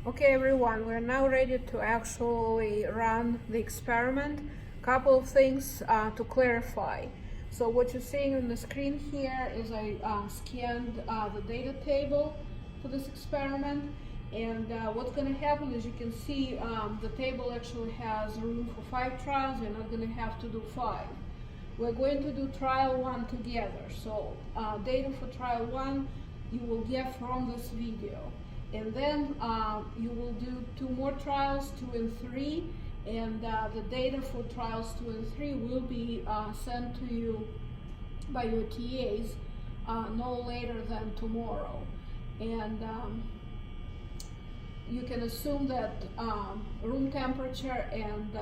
Okay everyone, we're now ready to actually run the experiment. Couple of things to clarify. So what you're seeing on the screen here is I scanned the data table for this experiment, and what's going to happen is you can see the table actually has room for 5 trials. We're not going to have to do 5. We're going to do trial 1 together. So data for trial 1 you will get from this video. And then you will do 2 more trials, 2 and 3, and the data for trials 2 and 3 will be sent to you by your TAs no later than tomorrow. And you can assume that room temperature and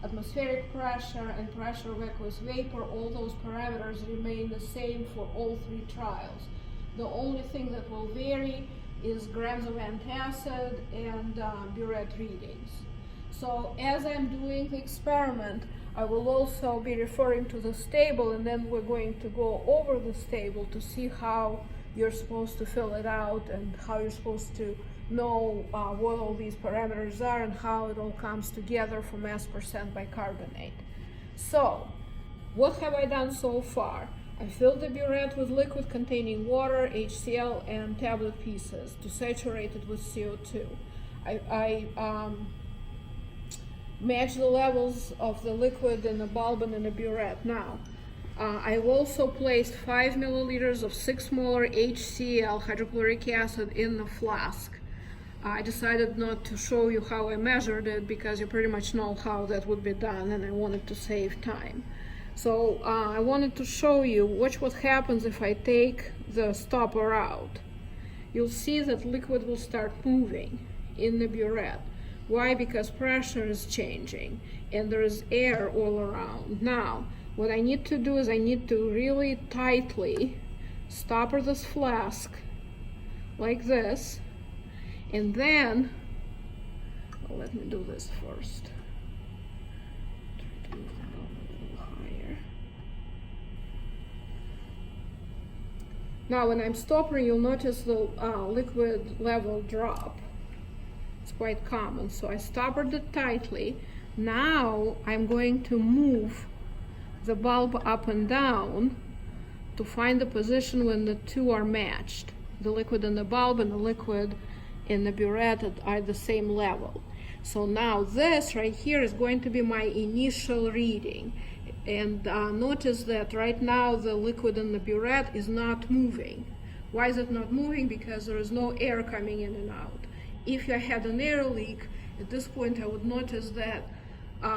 atmospheric pressure and pressure of aqueous vapor, all those parameters remain the same for all 3 trials. The only thing that will vary is grams of antacid and burette readings. So as I'm doing the experiment, I will also be referring to this table, and then we're going to go over this table to see how you're supposed to fill it out and how you're supposed to know what all these parameters are and how it all comes together for mass percent bicarbonate. So what have I done so far? I filled the burette with liquid containing water, HCl, and tablet pieces to saturate it with CO2. I matched the levels of the liquid in the bulb and in the burette. Now, I've also placed 5 milliliters of 6 molar HCl, hydrochloric acid, in the flask. I decided not to show you how I measured it because you pretty much know how that would be done, and I wanted to save time. So I wanted to show you what happens if I take the stopper out. You'll see that liquid will start moving in the burette. Why? Because pressure is changing and there is air all around. Now, what I need to do is I need to really tightly stopper this flask like this, and then, well, let me do this first. Now when I'm stopping, you'll notice the liquid level drop. It's quite common. So I stoppered it tightly. Now I'm going to move the bulb up and down to find the position when the 2 are matched. The liquid in the bulb and the liquid in the burette are at the same level. So now this right here is going to be my initial reading. And notice that right now the liquid in the burette is not moving. Why is it not moving? Because there is no air coming in and out. If I had an air leak, at this point I would notice that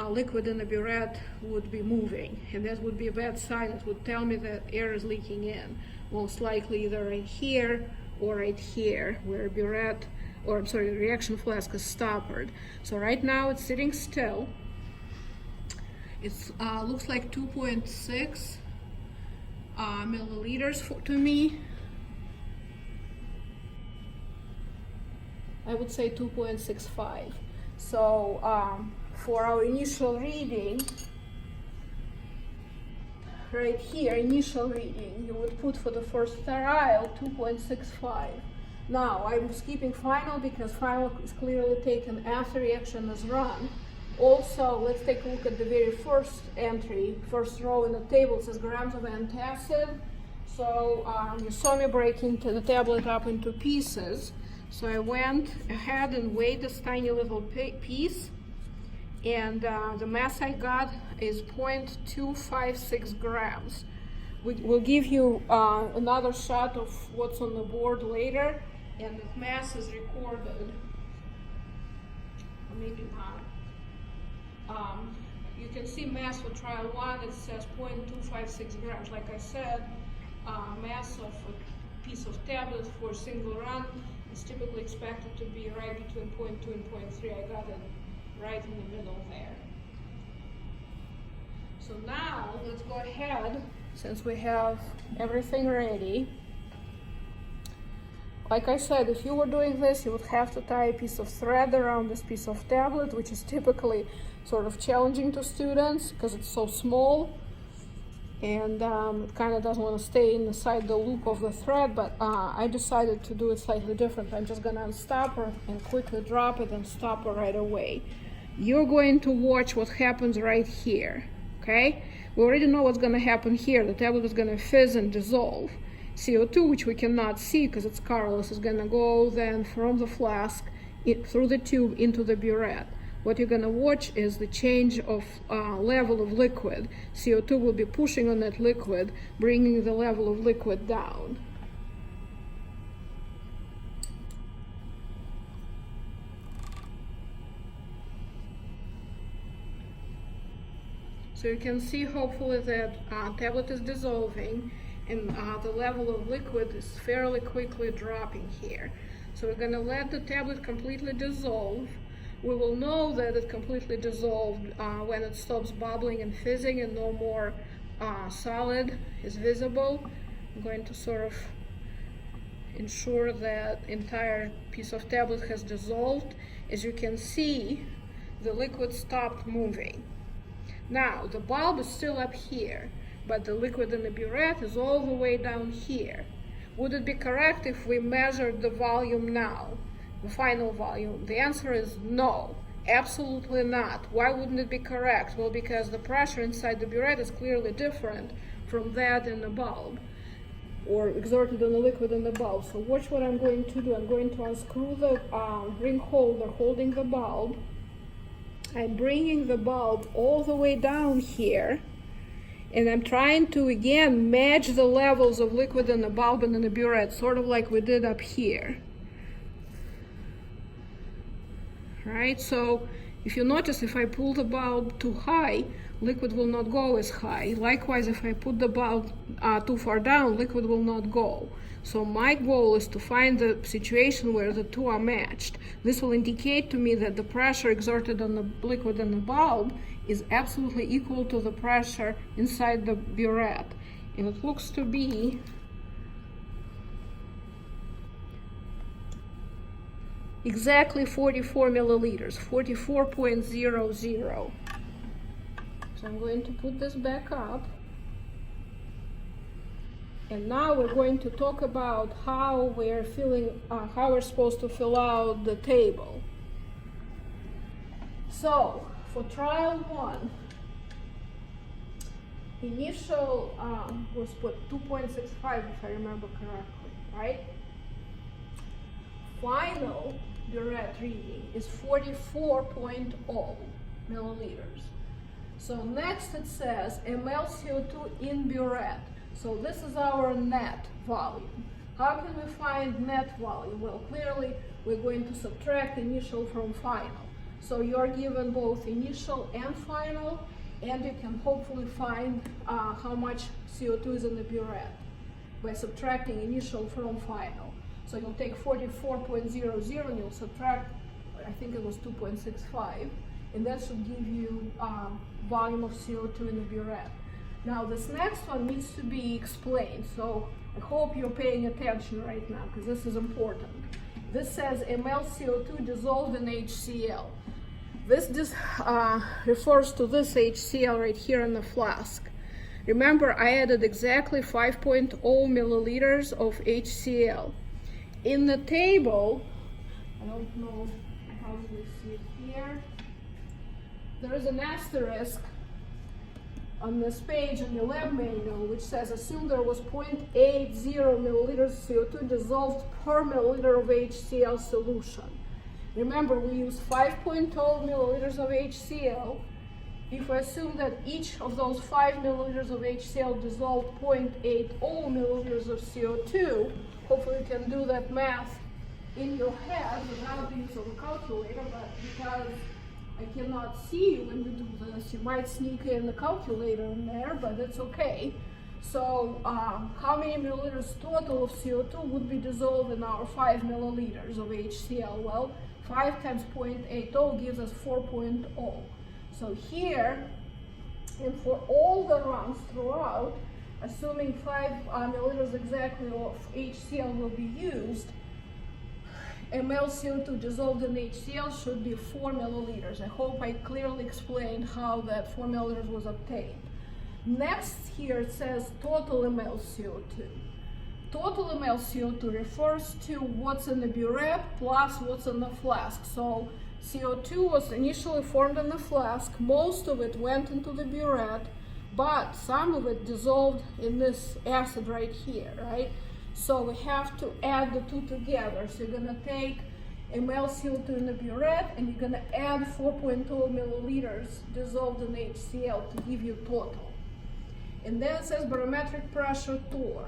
liquid in the burette would be moving, and that would be a bad sign. It would tell me that air is leaking in, most likely either right here or right here, where burette, or I'm sorry, the reaction flask is stoppered. So right now it's sitting still. It looks like 2.6 milliliters to me. I would say 2.65. So for our initial reading, right here, initial reading, you would put for the first trial 2.65. Now I'm skipping final because final is clearly taken after reaction is run. Also, let's take a look at the very first entry, first row in the table. It says grams of antacid. So you saw me breaking the tablet up into pieces. So I went ahead and weighed this tiny little piece, and the mass I got is 0.256 grams. We'll give you another shot of what's on the board later, and the mass is recorded. Or maybe not. You can see mass for trial 1, it says 0.256 grams. Like I said, mass of a piece of tablet for a single run is typically expected to be right between 0.2 and 0.3. I got it right in the middle there. So now let's go ahead, since we have everything ready. Like I said, if you were doing this, you would have to tie a piece of thread around this piece of tablet, which is typically sort of challenging to students because it's so small. and it kind of doesn't want to stay inside the loop of the thread, but I decided to do it slightly different. I'm just going to unstop her and quickly drop it and stop her right away. You're going to watch what happens right here, okay? We already know what's going to happen here. The tablet is going to fizz and dissolve. CO2, which we cannot see because it's colorless, is going to go then from the flask through the tube into the burette. What you're going to watch is the change of level of liquid. CO2 will be pushing on that liquid, bringing the level of liquid down. So you can see hopefully that tablet is dissolving, and the level of liquid is fairly quickly dropping here. So we're going to let the tablet completely dissolve. We will know that it completely dissolved when it stops bubbling and fizzing and no more solid is visible. I'm going to sort of ensure that entire piece of tablet has dissolved. As you can see, the liquid stopped moving. Now, the bulb is still up here, but the liquid in the burette is all the way down here. Would it be correct if we measured the volume now? The final volume? The answer is no, absolutely not. Why wouldn't it be correct? Well, because the pressure inside the burette is clearly different from that in the bulb, or exerted on the liquid in the bulb. So watch what I'm going to do. I'm going to unscrew the ring holder holding the bulb. I'm bringing the bulb all the way down here, and I'm trying to again match the levels of liquid in the bulb and in the burette, sort of like we did up here. Right, so if you notice, if I pull the bulb too high, liquid will not go as high. Likewise, if I put the bulb too far down, liquid will not go. So my goal is to find the situation where the two are matched. This will indicate to me that the pressure exerted on the liquid in the bulb is absolutely equal to the pressure inside the burette. And it looks to be exactly 44 milliliters, 44.00. So I'm going to put this back up. And now we're going to talk about how we're how we're supposed to fill out the table. So for trial 1, initial was put 2.65 if I remember correctly, right? Final burette reading is 44.0 milliliters. So next it says ml CO2 in burette. So this is our net volume. How can we find net volume? Well, clearly we're going to subtract initial from final. So you're given both initial and final, and you can hopefully find how much CO2 is in the burette by subtracting initial from final. So you'll take 44.00 and you'll subtract, I think it was 2.65, and that should give you volume of CO2 in the burette. Now this next one needs to be explained, so I hope you're paying attention right now because this is important. This says ml CO2 dissolved in HCl. This refers to this HCl right here in the flask. Remember, I added exactly 5.0 milliliters of HCl. In the table, I don't know how you see it here, there is an asterisk on this page in the lab manual which says assume there was 0.80 milliliters CO2 dissolved per milliliter of HCl solution. Remember, we use 5.0 milliliters of HCl. If we assume that each of those 5 milliliters of HCl dissolved 0.80 milliliters of CO2, hopefully you can do that math in your head without the use of a calculator, but because I cannot see you when you do this, you might sneak in the calculator in there, but that's okay. So how many milliliters total of CO2 would be dissolved in our 5 milliliters of HCl? Well, 5 times 0.80 gives us 4.0. So here, and for all the runs throughout, assuming 5 milliliters exactly of HCl will be used, ml CO2 dissolved in HCl should be 4 milliliters. I hope I clearly explained how that 4 milliliters was obtained. Next here it says total ml CO2. Total ml CO2 refers to what's in the burette plus what's in the flask. So CO2 was initially formed in the flask, most of it went into the burette, but some of it dissolved in this acid right here, right? So we have to add the two together. So you're gonna take ml CO2 in the burette and you're gonna add 4.0 milliliters dissolved in HCl to give you total. And then it says barometric pressure torr.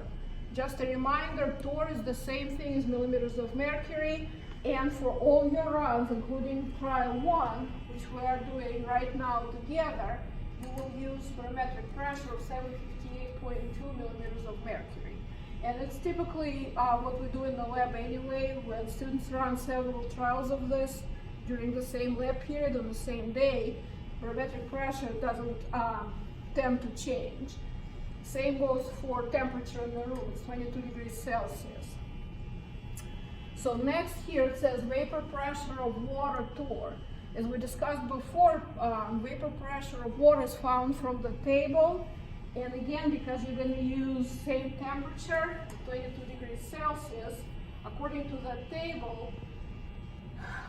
Just a reminder, torr is the same thing as millimeters of mercury, and for all your runs, including trial 1, which we are doing right now together, you will use barometric pressure of 758.2 millimeters of mercury. And it's typically what we do in the lab anyway, when students run several trials of this during the same lab period on the same day. Barometric pressure doesn't tend to change. Same goes for temperature in the room, it's 22 degrees Celsius. So next here it says vapor pressure of water torr. As we discussed before, vapor pressure of water is found from the table. And again, because you're going to use same temperature, 22 degrees Celsius, according to the table,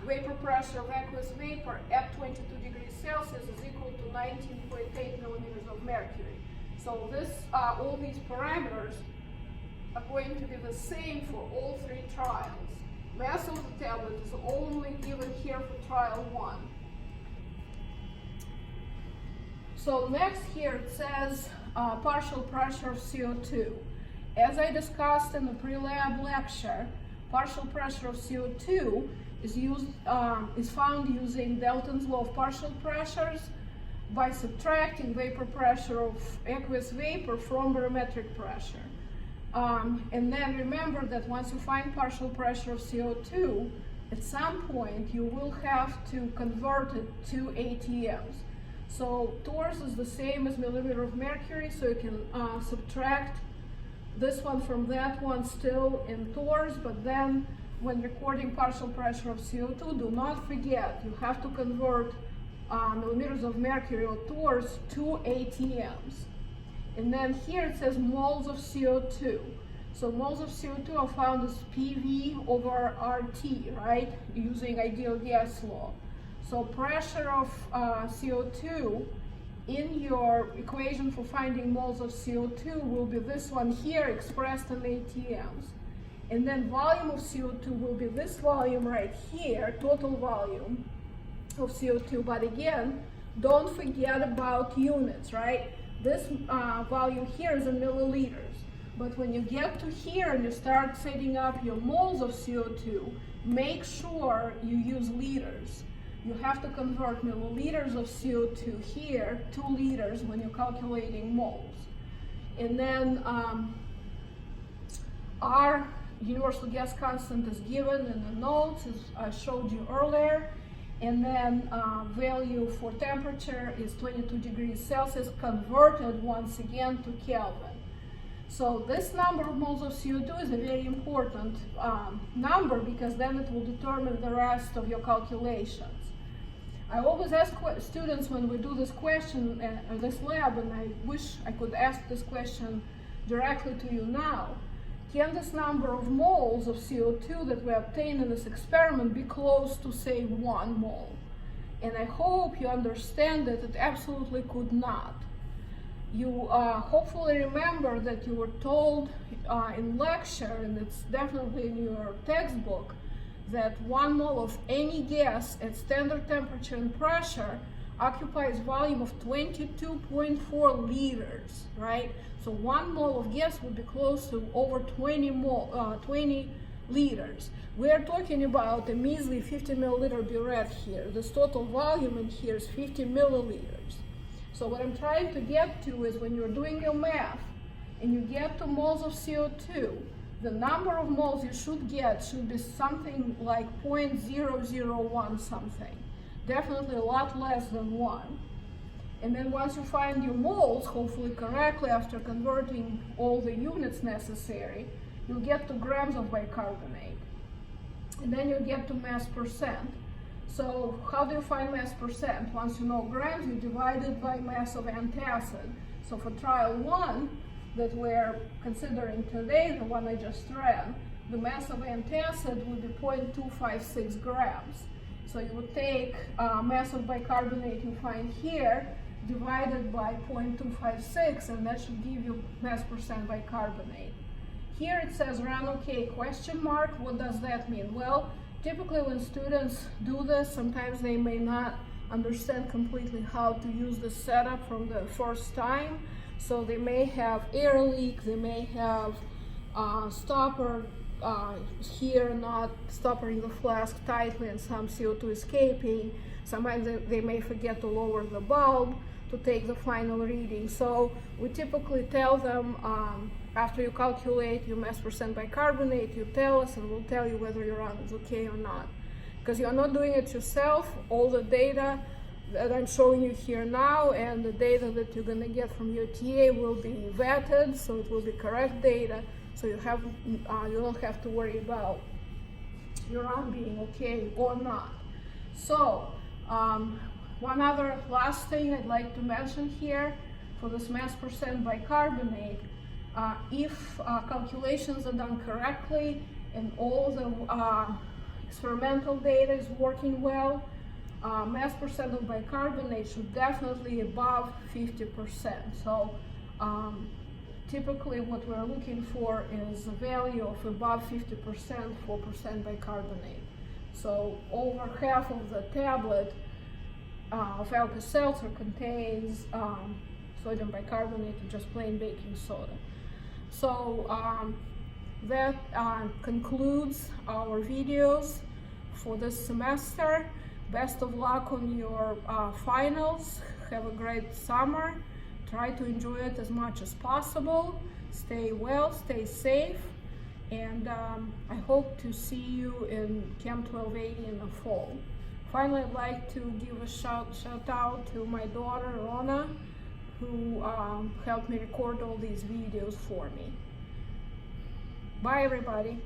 vapor pressure of aqueous vapor at 22 degrees Celsius is equal to 19.8 millimeters of mercury. So this, all these parameters are going to be the same for all 3 trials. Mass of the tablet is only given here for trial 1. So next here it says partial pressure of CO2. As I discussed in the pre-lab lecture, partial pressure of CO2 is found using Dalton's law of partial pressures by subtracting vapor pressure of aqueous vapor from barometric pressure. And then remember that once you find partial pressure of CO2, at some point you will have to convert it to ATMs. So torrs is the same as millimeter of mercury, so you can subtract this one from that one still in torrs, but then when recording partial pressure of CO2, do not forget, you have to convert millimeters of mercury or torrs to ATMs. And then here it says moles of CO2. So moles of CO2 are found as PV over RT, right? Using ideal gas law. So pressure of CO2 in your equation for finding moles of CO2 will be this one here expressed in ATMs. And then volume of CO2 will be this volume right here, total volume of CO2. But again, don't forget about units, right? This volume here is in milliliters. But when you get to here and you start setting up your moles of CO2, make sure you use liters. You have to convert milliliters of CO2 here to liters when you're calculating moles. And then our universal gas constant is given in the notes, as I showed you earlier. And then value for temperature is 22 degrees Celsius converted once again to Kelvin. So this number of moles of CO2 is a very important number, because then it will determine the rest of your calculations. I always ask students when we do this question, this lab, and I wish I could ask this question directly to you now. Can this number of moles of CO2 that we obtain in this experiment be close to, say, 1 mole? And I hope you understand that it absolutely could not. You hopefully remember that you were told in lecture, and it's definitely in your textbook, that 1 mole of any gas at standard temperature and pressure occupies volume of 22.4 liters, right? So 1 mole of gas would be close to over 20 liters. We are talking about a measly 50 milliliter burette here. This total volume in here is 50 milliliters. So what I'm trying to get to is when you're doing your math and you get to moles of CO2, the number of moles you should get should be something like 0.001 something. Definitely a lot less than 1. And then once you find your moles, hopefully correctly after converting all the units necessary, you'll get to grams of bicarbonate. And then you get to mass percent. So how do you find mass percent? Once you know grams, you divide it by mass of antacid. So for trial 1 that we're considering today, the one I just ran, the mass of antacid would be 0.256 grams. So you would take mass of bicarbonate you find here, divided by 0.256, and that should give you mass percent bicarbonate. Here it says run OK question mark. What does that mean? Well, typically when students do this, sometimes they may not understand completely how to use the setup from the first time. So they may have air leak, they may have stopper here not stopping the flask tightly and some CO2 escaping. Sometimes they may forget to lower the bulb to take the final reading. So we typically tell them after you calculate your mass percent bicarbonate, you tell us and we'll tell you whether your run is okay or not. Because you're not doing it yourself, all the data that I'm showing you here now and the data that you're going to get from your TA will be vetted, so it will be correct data, so you don't have to worry about your run being okay or not. So one other last thing I'd like to mention here for this mass percent bicarbonate, if calculations are done correctly and all the experimental data is working well, mass percent of bicarbonate should definitely above 50%. So typically what we're looking for is a value of above 50% for percent bicarbonate. So over half of the tablet of Alka-Seltzer contains sodium bicarbonate and just plain baking soda. So that concludes our videos for this semester. Best of luck on your finals. Have a great summer. Try to enjoy it as much as possible. Stay well, stay safe, and I hope to see you in Chem 1280 in the fall. Finally, I'd like to give a shout out to my daughter, Rona, who helped me record all these videos for me. Bye, everybody.